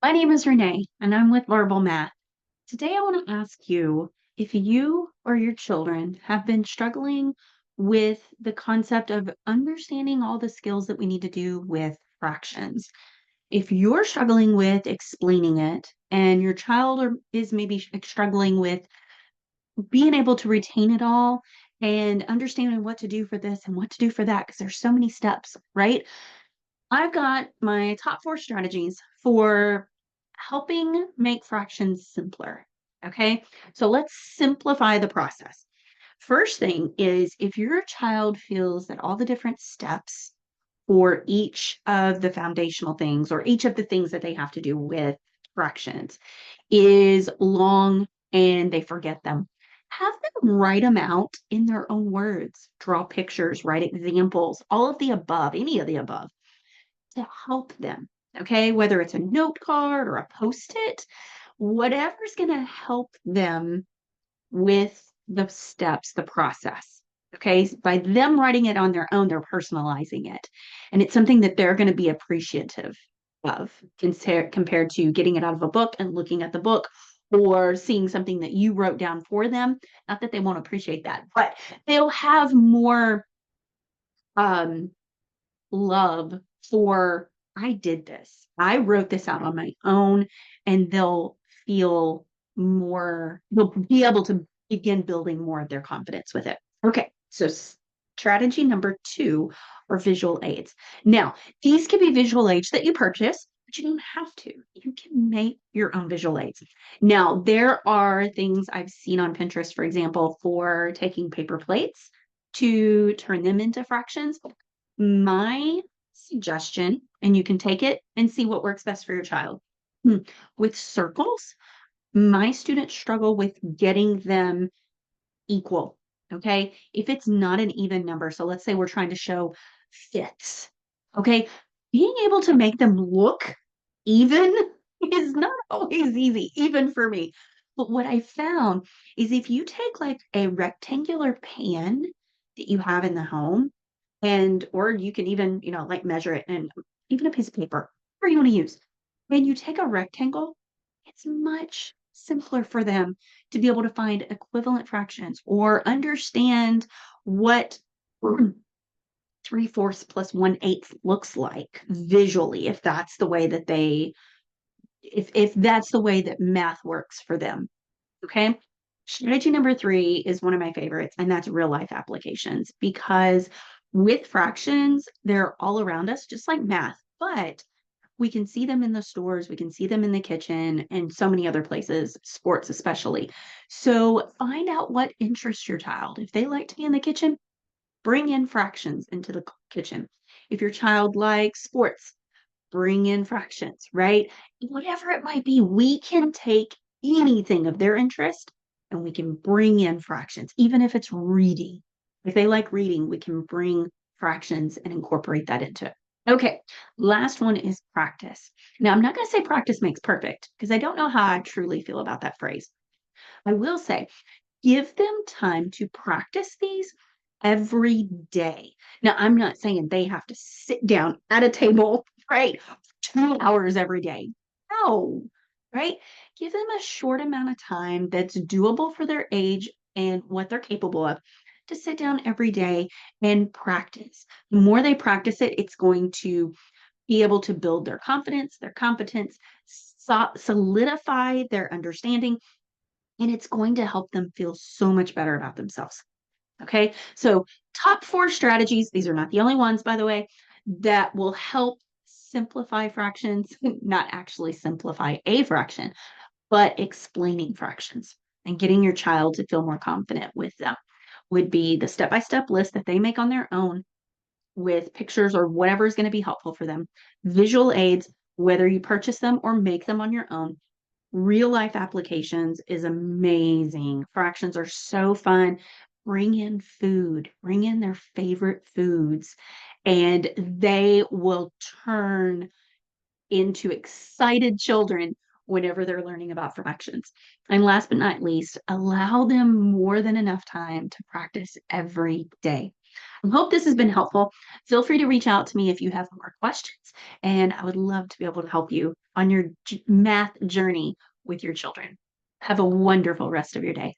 My name is Renee, and I'm with Verbal Math. Today, I want to ask you if you or your children have been struggling with the concept of understanding all the skills that we need to do with fractions. If you're struggling with explaining it, and your child is maybe struggling with being able to retain it all and understanding what to do for this and what to do for that, because there's so many steps, right? I've got my top 4 strategies for helping make fractions simpler. Okay, so let's simplify the process. First thing is if your child feels that all the different steps for each of the foundational things or each of the things that they have to do with fractions is long and they forget them, have them write them out in their own words, draw pictures, write examples, all of the above, any of the above to help them. Okay, whether it's a note card or a post-it, whatever's going to help them with the steps, the process. Okay, by them writing it on their own, they're personalizing it. And it's something that they're going to be appreciative of compared to getting it out of a book and looking at the book or seeing something that you wrote down for them. Not that they won't appreciate that, but they'll have more um, love for I did this. I wrote this out on my own, and they'll be able to begin building more of their confidence with it. Okay, so strategy number 2 are visual aids. Now, these can be visual aids that you purchase, but you don't have to. You can make your own visual aids. Now, there are things I've seen on Pinterest, for example, for taking paper plates to turn them into fractions. My suggestion, and you can take it and see what works best for your child. With circles, my students struggle with getting them equal. Okay. If it's not an even number, so let's say we're trying to show fifths. Okay. Being able to make them look even is not always easy, even for me. But what I found is if you take like a rectangular pan that you have in the home and or you can even, like measure it and even a piece of paper, whatever you want to use. When you take a rectangle, it's much simpler for them to be able to find equivalent fractions or understand what 3/4 plus 1/8 looks like visually, if that's the way that if that's the way that math works for them. Okay. Strategy number 3 is one of my favorites, and that's real life applications because with fractions, they're all around us, just like math, but we can see them in the stores, we can see them in the kitchen, and so many other places, sports especially. So find out what interests your child. If they like to be in the kitchen, bring in fractions into the kitchen. If your child likes sports, bring in fractions, right? Whatever it might be, we can take anything of their interest and we can bring in fractions, even if it's reading. If they like reading, we can bring fractions and incorporate that into it. Okay, last one is practice. Now, I'm not going to say practice makes perfect because I don't know how I truly feel about that phrase. I will say give them time to practice these every day. Now, I'm not saying they have to sit down at a table, right, 2 hours every day. No, right? Give them a short amount of time that's doable for their age and what they're capable of to sit down every day and practice. The more they practice it, it's going to be able to build their confidence, their competence, solidify their understanding, and it's going to help them feel so much better about themselves. Okay, so top 4 strategies, these are not the only ones, by the way, that will help simplify fractions, not actually simplify a fraction, but explaining fractions and getting your child to feel more confident with them would be the step-by-step list that they make on their own with pictures or whatever is going to be helpful for them, visual aids, whether you purchase them or make them on your own. Real life applications is amazing. Fractions are so fun. Bring in food, bring in their favorite foods, and they will turn into excited children whenever they're learning about fractions. And last but not least, allow them more than enough time to practice every day. I hope this has been helpful. Feel free to reach out to me if you have more questions, and I would love to be able to help you on your math journey with your children. Have a wonderful rest of your day.